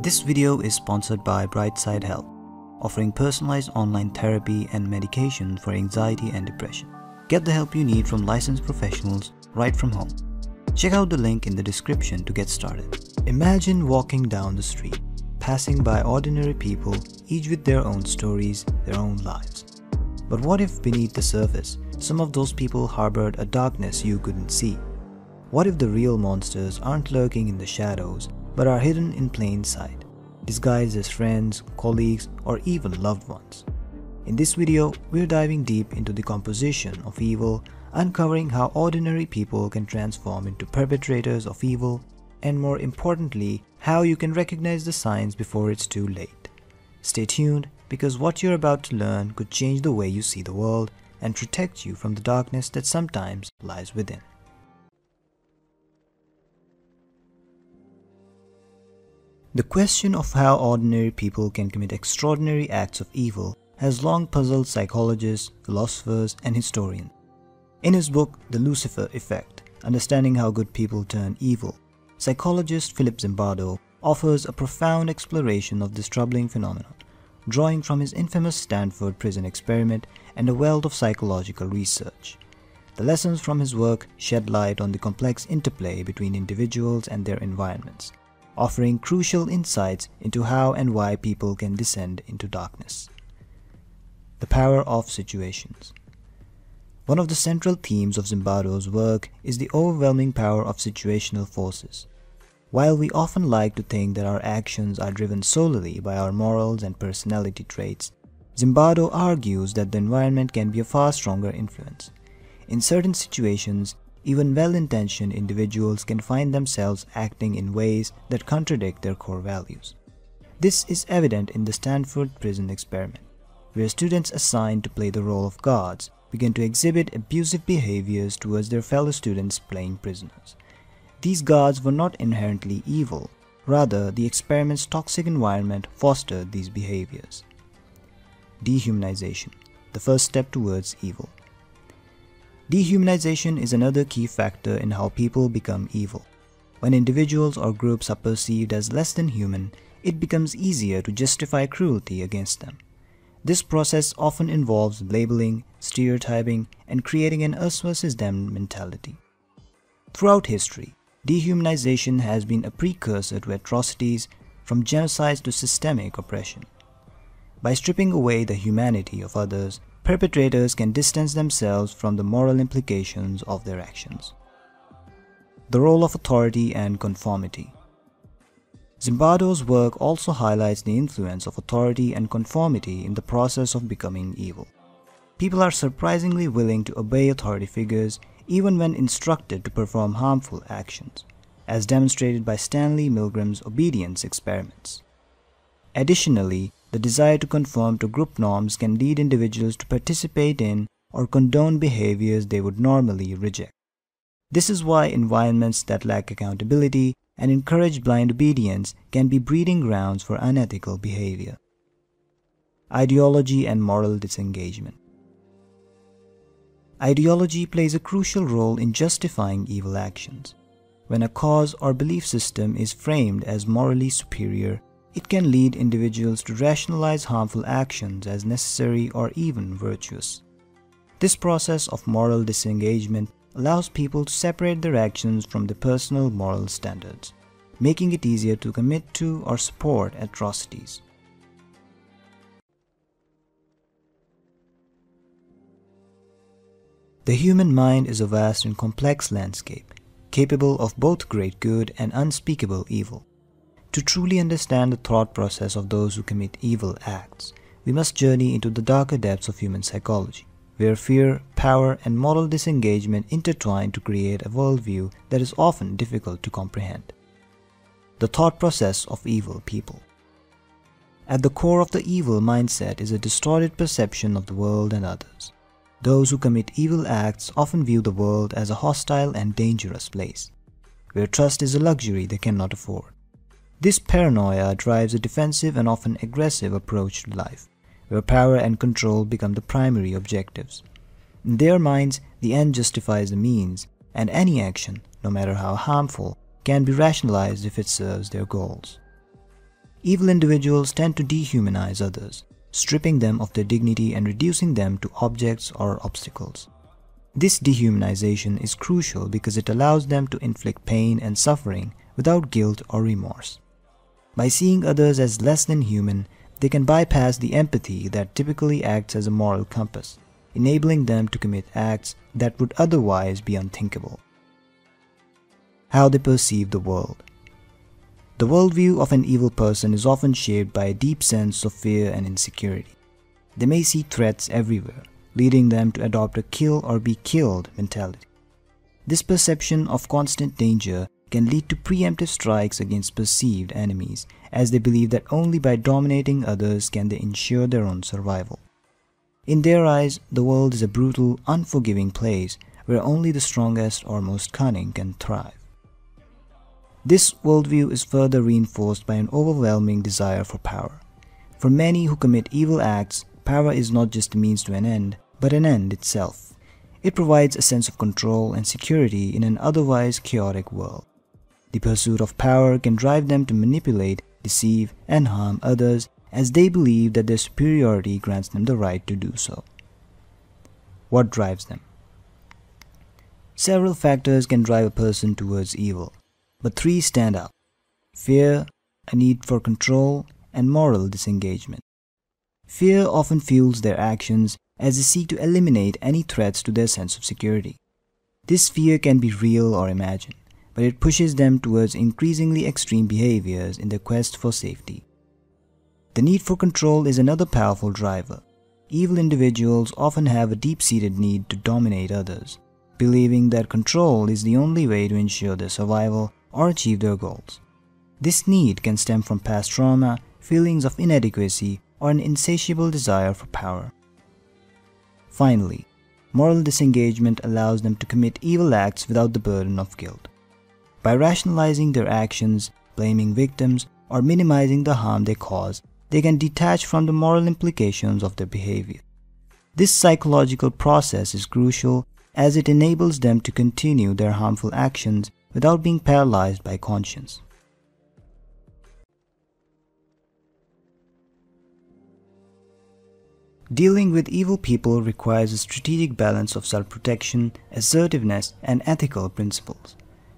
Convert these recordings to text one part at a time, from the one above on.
This video is sponsored by Brightside Health, offering personalized online therapy and medication for anxiety and depression. Get the help you need from licensed professionals right from home. Check out the link in the description to get started. Imagine walking down the street, passing by ordinary people, each with their own stories, their own lives. But what if beneath the surface, some of those people harbored a darkness you couldn't see? What if the real monsters aren't lurking in the shadows, but are hidden in plain sight, disguised as friends, colleagues, or even loved ones? In this video, we're diving deep into the composition of evil, uncovering how ordinary people can transform into perpetrators of evil, and more importantly, how you can recognize the signs before it's too late. Stay tuned, because what you're about to learn could change the way you see the world and protect you from the darkness that sometimes lies within. The question of how ordinary people can commit extraordinary acts of evil has long puzzled psychologists, philosophers, and historians. In his book, The Lucifer Effect, Understanding How Good People Turn Evil, psychologist Philip Zimbardo offers a profound exploration of this troubling phenomenon, drawing from his infamous Stanford prison experiment and a wealth of psychological research. The lessons from his work shed light on the complex interplay between individuals and their environments, offering crucial insights into how and why people can descend into darkness. The power of situations. One of the central themes of Zimbardo's work is the overwhelming power of situational forces. While we often like to think that our actions are driven solely by our morals and personality traits, Zimbardo argues that the environment can be a far stronger influence. In certain situations, even well-intentioned individuals can find themselves acting in ways that contradict their core values. This is evident in the Stanford prison experiment, where students assigned to play the role of guards began to exhibit abusive behaviors towards their fellow students playing prisoners. These guards were not inherently evil, rather the experiment's toxic environment fostered these behaviors. Dehumanization, the first step towards evil. Dehumanization is another key factor in how people become evil. When individuals or groups are perceived as less than human, it becomes easier to justify cruelty against them. This process often involves labeling, stereotyping, and creating an us versus them mentality. Throughout history, dehumanization has been a precursor to atrocities, from genocides to systemic oppression. By stripping away the humanity of others, perpetrators can distance themselves from the moral implications of their actions. The role of authority and conformity. Zimbardo's work also highlights the influence of authority and conformity in the process of becoming evil. People are surprisingly willing to obey authority figures even when instructed to perform harmful actions, as demonstrated by Stanley Milgram's obedience experiments. Additionally, the desire to conform to group norms can lead individuals to participate in or condone behaviors they would normally reject. This is why environments that lack accountability and encourage blind obedience can be breeding grounds for unethical behavior. Ideology and moral disengagement. Ideology plays a crucial role in justifying evil actions. When a cause or belief system is framed as morally superior, it can lead individuals to rationalize harmful actions as necessary or even virtuous. This process of moral disengagement allows people to separate their actions from their personal moral standards, making it easier to commit to or support atrocities. The human mind is a vast and complex landscape, capable of both great good and unspeakable evil. To truly understand the thought process of those who commit evil acts, we must journey into the darker depths of human psychology, where fear, power, and moral disengagement intertwine to create a worldview that is often difficult to comprehend. The thought process of evil people. At the core of the evil mindset is a distorted perception of the world and others. Those who commit evil acts often view the world as a hostile and dangerous place, where trust is a luxury they cannot afford. This paranoia drives a defensive and often aggressive approach to life, where power and control become the primary objectives. In their minds, the end justifies the means, and any action, no matter how harmful, can be rationalized if it serves their goals. Evil individuals tend to dehumanize others, stripping them of their dignity and reducing them to objects or obstacles. This dehumanization is crucial because it allows them to inflict pain and suffering without guilt or remorse. By seeing others as less than human, they can bypass the empathy that typically acts as a moral compass, enabling them to commit acts that would otherwise be unthinkable. How they perceive the world. The worldview of an evil person is often shaped by a deep sense of fear and insecurity. They may see threats everywhere, leading them to adopt a kill or be killed mentality. This perception of constant danger can lead to preemptive strikes against perceived enemies, as they believe that only by dominating others can they ensure their own survival. In their eyes, the world is a brutal, unforgiving place where only the strongest or most cunning can thrive. This worldview is further reinforced by an overwhelming desire for power. For many who commit evil acts, power is not just a means to an end, but an end itself. It provides a sense of control and security in an otherwise chaotic world. The pursuit of power can drive them to manipulate, deceive, and harm others as they believe that their superiority grants them the right to do so. What drives them? Several factors can drive a person towards evil, but three stand out: fear, a need for control, and moral disengagement. Fear often fuels their actions as they seek to eliminate any threats to their sense of security. This fear can be real or imagined, but it pushes them towards increasingly extreme behaviors in their quest for safety. The need for control is another powerful driver. Evil individuals often have a deep-seated need to dominate others, believing that control is the only way to ensure their survival or achieve their goals. This need can stem from past trauma, feelings of inadequacy, or an insatiable desire for power. Finally, moral disengagement allows them to commit evil acts without the burden of guilt. By rationalizing their actions, blaming victims, or minimizing the harm they cause, they can detach from the moral implications of their behavior. This psychological process is crucial as it enables them to continue their harmful actions without being paralyzed by conscience. Dealing with evil people requires a strategic balance of self-protection, assertiveness, and ethical principles.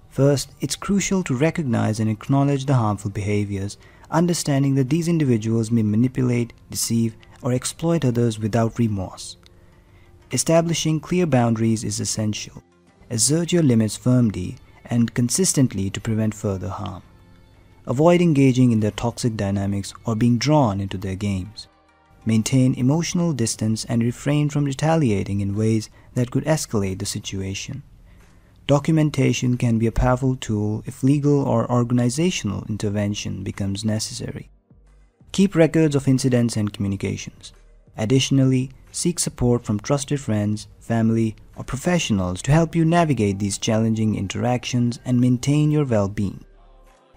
First, it's crucial to recognize and acknowledge the harmful behaviors, understanding that these individuals may manipulate, deceive, or exploit others without remorse. Establishing clear boundaries is essential. Assert your limits firmly and consistently to prevent further harm. Avoid engaging in their toxic dynamics or being drawn into their games. Maintain emotional distance and refrain from retaliating in ways that could escalate the situation. Documentation can be a powerful tool if legal or organizational intervention becomes necessary. Keep records of incidents and communications. Additionally, seek support from trusted friends, family, or professionals to help you navigate these challenging interactions and maintain your well-being.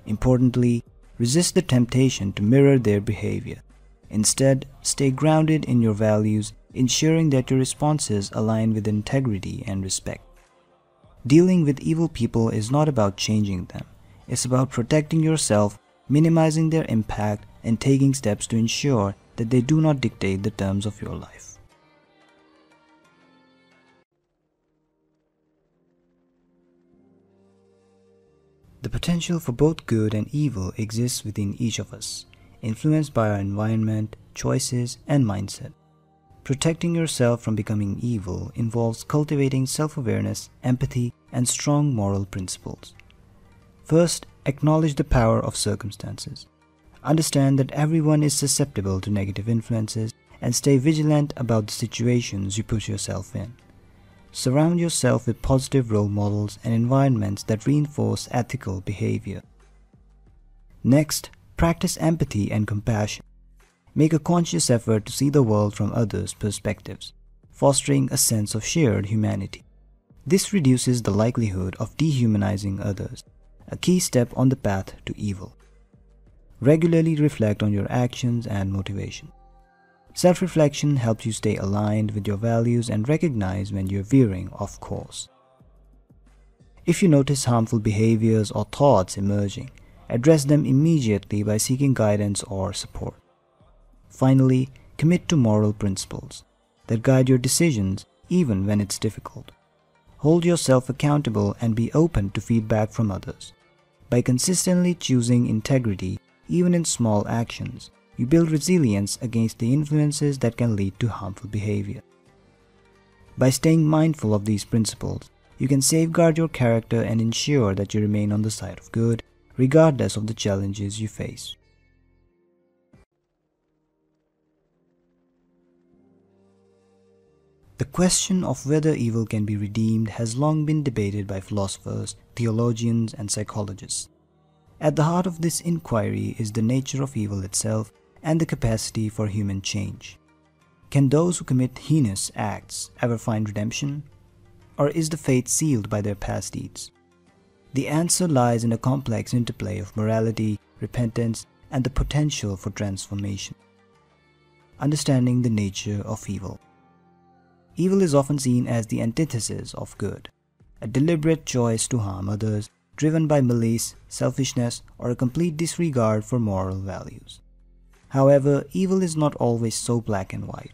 Importantly, resist the temptation to mirror their behavior. Instead, stay grounded in your values, ensuring that your responses align with integrity and respect. Dealing with evil people is not about changing them. It's about protecting yourself, minimizing their impact, and taking steps to ensure that they do not dictate the terms of your life. The potential for both good and evil exists within each of us, influenced by our environment, choices, and mindset. Protecting yourself from becoming evil involves cultivating self-awareness, empathy, and strong moral principles. First, acknowledge the power of circumstances. Understand that everyone is susceptible to negative influences and stay vigilant about the situations you put yourself in. Surround yourself with positive role models and environments that reinforce ethical behavior. Next, practice empathy and compassion. Make a conscious effort to see the world from others' perspectives, fostering a sense of shared humanity. This reduces the likelihood of dehumanizing others, a key step on the path to evil. Regularly reflect on your actions and motivation. Self-reflection helps you stay aligned with your values and recognize when you're veering off course. If you notice harmful behaviors or thoughts emerging, address them immediately by seeking guidance or support. Finally, commit to moral principles that guide your decisions even when it's difficult. Hold yourself accountable and be open to feedback from others. By consistently choosing integrity, even in small actions, you build resilience against the influences that can lead to harmful behavior. By staying mindful of these principles, you can safeguard your character and ensure that you remain on the side of good, regardless of the challenges you face. The question of whether evil can be redeemed has long been debated by philosophers, theologians, and psychologists. At the heart of this inquiry is the nature of evil itself and the capacity for human change. Can those who commit heinous acts ever find redemption? Or is the fate sealed by their past deeds? The answer lies in a complex interplay of morality, repentance, and the potential for transformation. Understanding the nature of evil. Evil is often seen as the antithesis of good, a deliberate choice to harm others, driven by malice, selfishness, or a complete disregard for moral values. However, evil is not always so black and white.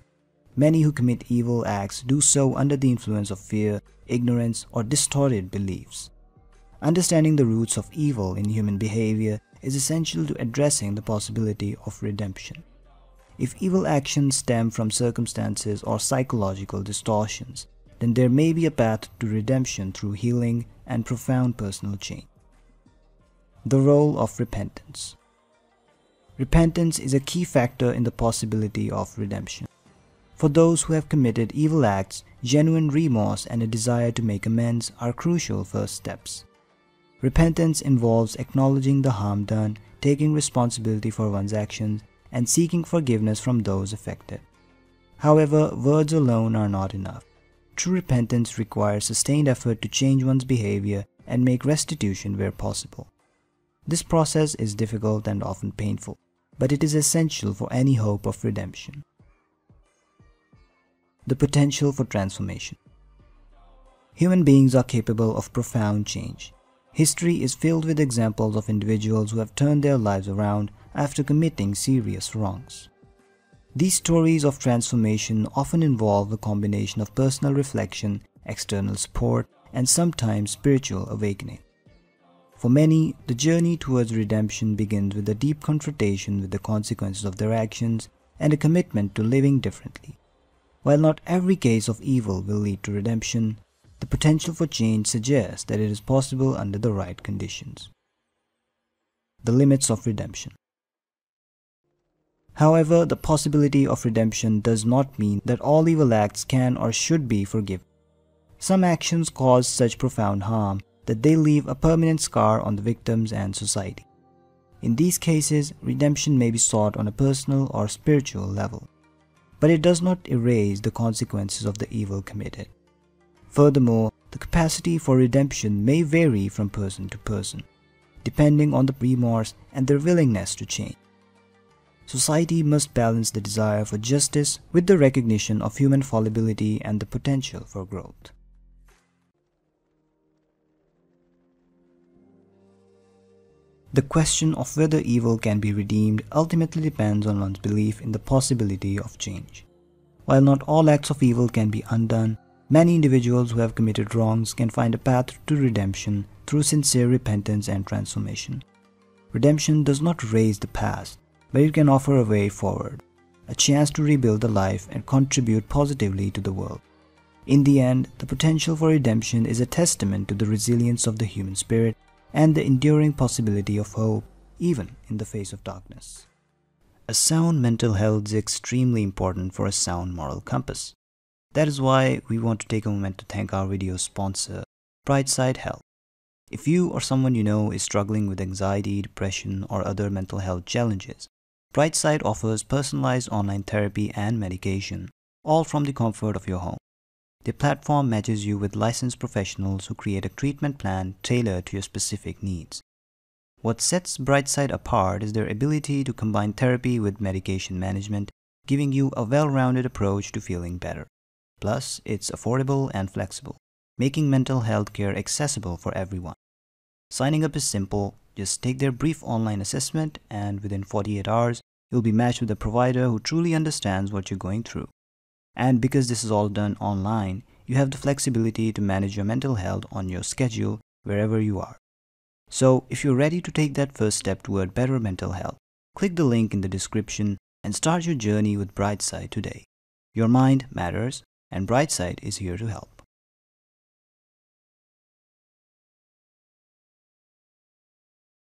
Many who commit evil acts do so under the influence of fear, ignorance, or distorted beliefs. Understanding the roots of evil in human behavior is essential to addressing the possibility of redemption. If evil actions stem from circumstances or psychological distortions, then there may be a path to redemption through healing and profound personal change. The role of repentance. Repentance is a key factor in the possibility of redemption. For those who have committed evil acts, genuine remorse and a desire to make amends are crucial first steps. Repentance involves acknowledging the harm done, taking responsibility for one's actions, and seeking forgiveness from those affected. However, words alone are not enough. True repentance requires sustained effort to change one's behavior and make restitution where possible. This process is difficult and often painful, but it is essential for any hope of redemption. The potential for transformation. Human beings are capable of profound change. History is filled with examples of individuals who have turned their lives around after committing serious wrongs. These stories of transformation often involve a combination of personal reflection, external support, and sometimes spiritual awakening. For many, the journey towards redemption begins with a deep confrontation with the consequences of their actions and a commitment to living differently. While not every case of evil will lead to redemption, the potential for change suggests that it is possible under the right conditions. The limits of redemption. However, the possibility of redemption does not mean that all evil acts can or should be forgiven. Some actions cause such profound harm that they leave a permanent scar on the victims and society. In these cases, redemption may be sought on a personal or spiritual level, but it does not erase the consequences of the evil committed. Furthermore, the capacity for redemption may vary from person to person, depending on the remorse and their willingness to change. Society must balance the desire for justice with the recognition of human fallibility and the potential for growth. The question of whether evil can be redeemed ultimately depends on one's belief in the possibility of change. While not all acts of evil can be undone, many individuals who have committed wrongs can find a path to redemption through sincere repentance and transformation. Redemption does not erase the past, but it can offer a way forward, a chance to rebuild a life and contribute positively to the world. In the end, the potential for redemption is a testament to the resilience of the human spirit and the enduring possibility of hope, even in the face of darkness. A sound mental health is extremely important for a sound moral compass. That is why we want to take a moment to thank our video sponsor, Brightside Health. If you or someone you know is struggling with anxiety, depression, or other mental health challenges, Brightside offers personalized online therapy and medication, all from the comfort of your home. The platform matches you with licensed professionals who create a treatment plan tailored to your specific needs. What sets Brightside apart is their ability to combine therapy with medication management, giving you a well-rounded approach to feeling better. Plus, it's affordable and flexible, making mental health care accessible for everyone. Signing up is simple. Just take their brief online assessment, and within 48 hours, you'll be matched with a provider who truly understands what you're going through. And because this is all done online, you have the flexibility to manage your mental health on your schedule wherever you are. So, if you're ready to take that first step toward better mental health, click the link in the description and start your journey with Brightside today. Your mind matters, and Brightside is here to help.